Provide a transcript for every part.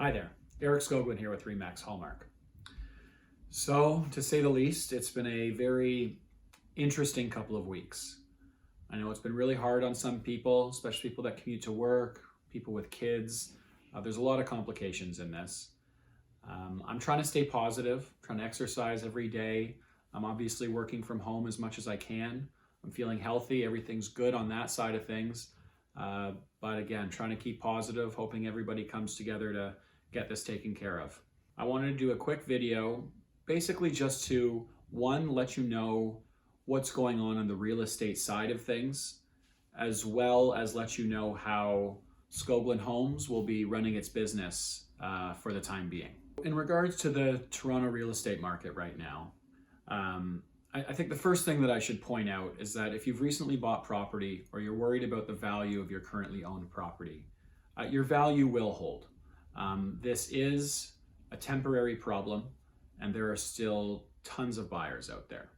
Hi there, Eric Skogland here with RE/MAX Hallmark. So, to say the least, it's been a very interesting couple of weeks. I know it's been really hard on some people, especially people that commute to work, people with kids. There's a lot of complications in this. I'm trying to stay positive, trying to exercise every day. I'm obviously working from home as much as I can. I'm feeling healthy, everything's good on that side of things. But again, trying to keep positive, hoping everybody comes together to get this taken care of. I wanted to do a quick video, basically just to, one, let you know what's going on the real estate side of things, as well as let you know how SkoglandHomes will be running its business for the time being. In regards to the Toronto real estate market right now, I think the first thing that I should point out is that if you've recently bought property or you're worried about the value of your currently owned property, your value will hold. This is a temporary problem and there are still tons of buyers out there.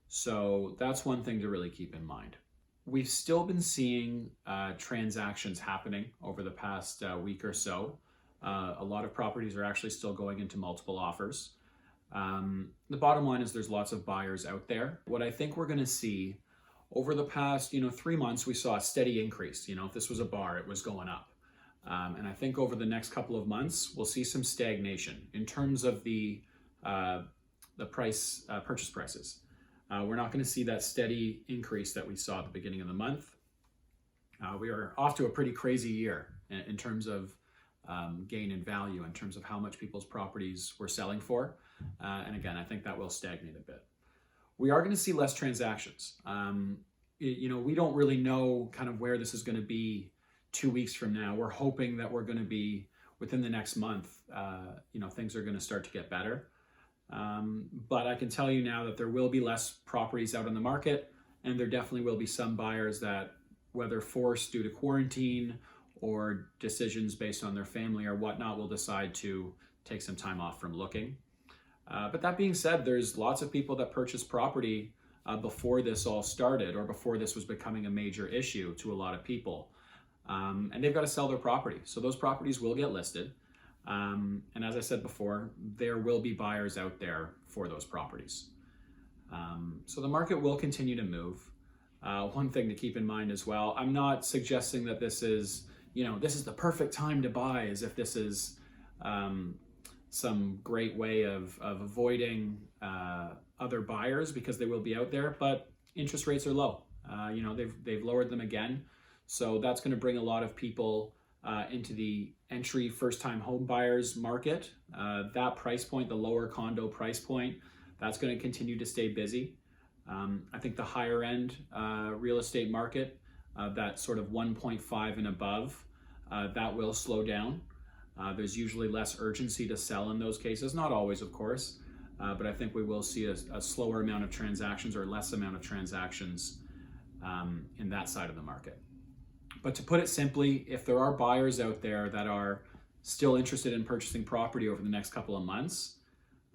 So that's one thing to really keep in mind. We've still been seeing transactions happening over the past week or so. A lot of properties are actually still going into multiple offers. The bottom line is there's lots of buyers out there. What I think we're going to see over the past 3 months, we saw a steady increase. If this was a bar, it was going up. And I think over the next couple of months, we'll see some stagnation in terms of the purchase prices. We're not going to see that steady increase that we saw at the beginning of the month. We are off to a pretty crazy year in terms of gain in value, in terms of how much people's properties were selling for. And again, I think that will stagnate a bit. We are going to see less transactions. We don't really know kind of where this is going to be 2 weeks from now. We're hoping that we're going to be within the next month, things are going to start to get better. But I can tell you now that there will be less properties out on the market, and there definitely will be some buyers that, whether forced due to quarantine or decisions based on their family or whatnot, will decide to take some time off from looking. But that being said, there's lots of people that purchased property before this all started or before this was becoming a major issue to a lot of people. And they've got to sell their property. So those properties will get listed. And as I said before, there will be buyers out there for those properties. So the market will continue to move. One thing to keep in mind as well, I'm not suggesting that this is the perfect time to buy, as if this is some great way of avoiding other buyers, because they will be out there, but interest rates are low. They've lowered them again. So that's going to bring a lot of people into the entry first-time home buyers market. That price point, the lower condo price point, that's going to continue to stay busy. I think the higher end real estate market, that sort of 1.5 and above, that will slow down. There's usually less urgency to sell in those cases. Not always, of course, but I think we will see a slower amount of transactions or less amount of transactions in that side of the market. But to put it simply, if there are buyers out there that are still interested in purchasing property over the next couple of months,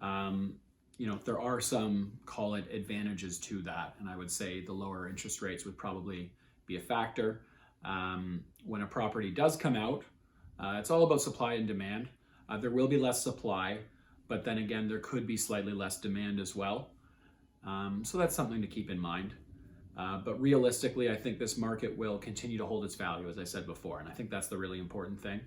there are some, call it, advantages to that. And I would say the lower interest rates would probably be a factor. When a property does come out, it's all about supply and demand. There will be less supply, but then again, there could be slightly less demand as well. So that's something to keep in mind. But realistically, I think this market will continue to hold its value, as I said before, and I think that's the really important thing.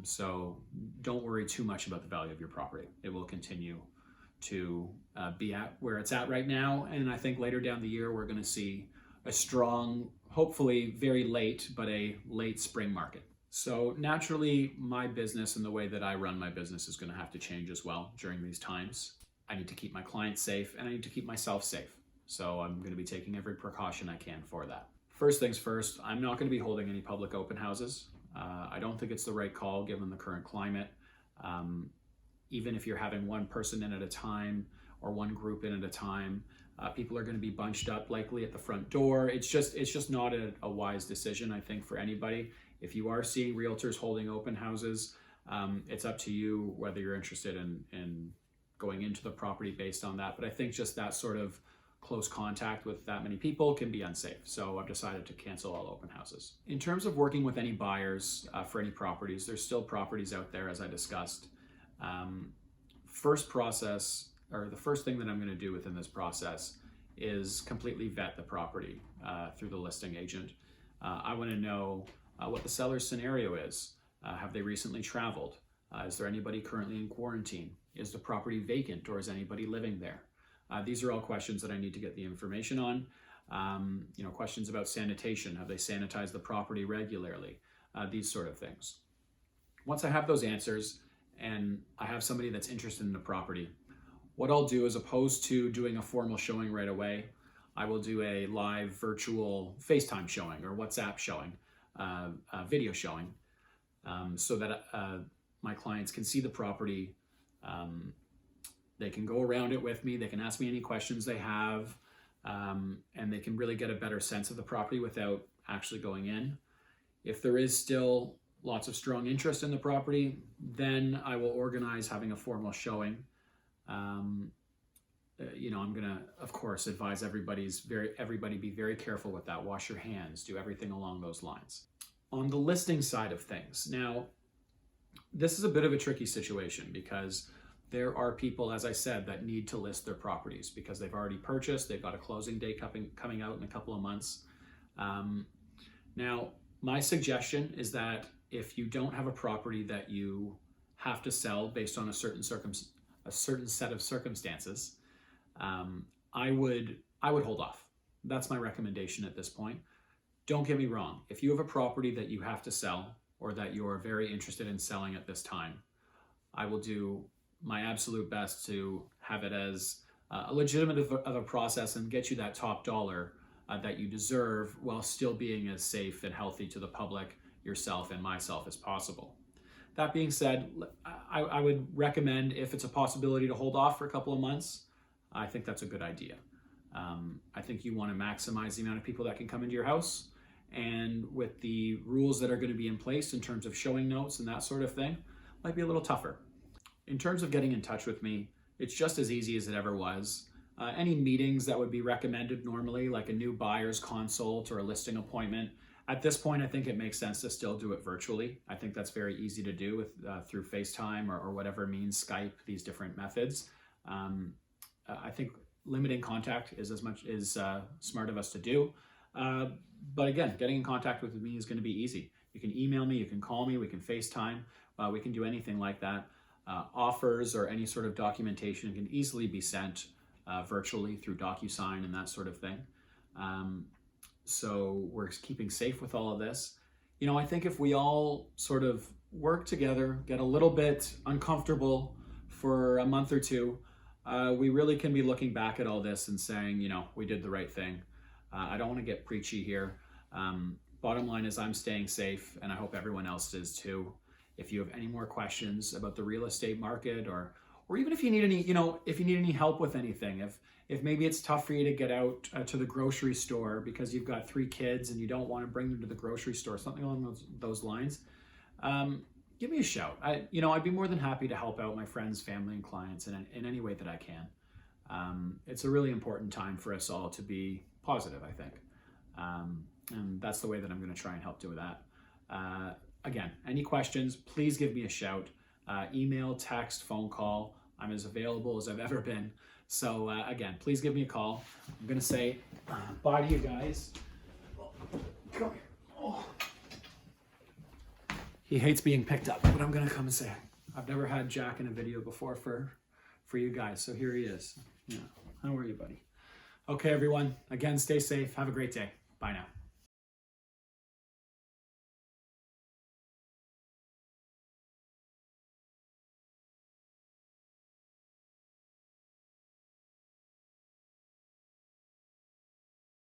So don't worry too much about the value of your property. It will continue to be at where it's at right now, and I think later down the year, we're going to see a strong, hopefully very late, but a late spring market. So naturally, my business and the way that I run my business is going to have to change as well during these times. I need to keep my clients safe, and I need to keep myself safe. So I'm going to be taking every precaution I can for that. First things first, I'm not going to be holding any public open houses. I don't think it's the right call given the current climate. Even if you're having one person in at a time or one group in at a time, people are going to be bunched up likely at the front door. It's just not a wise decision, I think, for anybody. If you are seeing realtors holding open houses, it's up to you whether you're interested in going into the property based on that. But I think just that sort of close contact with that many people can be unsafe. So I've decided to cancel all open houses. In terms of working with any buyers for any properties, there's still properties out there, as I discussed. The first thing that I'm going to do within this process is completely vet the property through the listing agent. I want to know what the seller's scenario is. Have they recently traveled? Is there anybody currently in quarantine? Is the property vacant, or is anybody living there? These are all questions that I need to get the information on. Questions about sanitation. Have they sanitized the property regularly? These sort of things. Once I have those answers and I have somebody that's interested in the property, what I'll do, as opposed to doing a formal showing right away, I will do a live virtual FaceTime showing or WhatsApp showing, video showing, so that my clients can see the property. They can go around it with me. They can ask me any questions they have, and they can really get a better sense of the property without actually going in. If there is still lots of strong interest in the property, then I will organize having a formal showing. I'm going to, of course, advise everybody be very careful with that. Wash your hands, do everything along those lines. On the listing side of things, now, this is a bit of a tricky situation because there are people, as I said, that need to list their properties because they've already purchased, they've got a closing date coming out in a couple of months. Now, my suggestion is that if you don't have a property that you have to sell based on a certain set of circumstances, I would hold off. That's my recommendation at this point. Don't get me wrong. If you have a property that you have to sell or that you're very interested in selling at this time, I will do my absolute best to have it as a legitimate of a process and get you that top dollar that you deserve while still being as safe and healthy to the public, yourself, and myself as possible. That being said, I would recommend, if it's a possibility, to hold off for a couple of months. I think that's a good idea. I think you want to maximize the amount of people that can come into your house, and with the rules that are going to be in place in terms of showing notes and that sort of thing, might be a little tougher. In terms of getting in touch with me, it's just as easy as it ever was. Any meetings that would be recommended normally, like a new buyer's consult or a listing appointment, at this point, I think it makes sense to still do it virtually. I think that's very easy to do through FaceTime or whatever means, Skype, these different methods. I think limiting contact is smart of us to do. But again, getting in contact with me is going to be easy. You can email me, you can call me, we can FaceTime, we can do anything like that. Offers or any sort of documentation can easily be sent virtually through DocuSign and that sort of thing. So we're keeping safe with all of this. I think if we all sort of work together, get a little bit uncomfortable for a month or two, we really can be looking back at all this and saying, we did the right thing. I don't want to get preachy here. Bottom line is I'm staying safe, and I hope everyone else is too. If you have any more questions about the real estate market, or even if you need any help with anything, if maybe it's tough for you to get out to the grocery store because you've got 3 kids and you don't want to bring them to the grocery store, something along those lines, give me a shout. I'd be more than happy to help out my friends, family, and clients in any way that I can. It's a really important time for us all to be positive, I think. And that's the way that I'm going to try and help do that. Again, any questions, please give me a shout. Email, text, phone call. I'm as available as I've ever been. So again, please give me a call. I'm going to say bye to you guys. Come here. Oh. He hates being picked up, but I'm going to come and say, I've never had Jack in a video before for you guys. So here he is. Yeah. How are you, buddy? Okay, everyone. Again, stay safe. Have a great day. Bye now.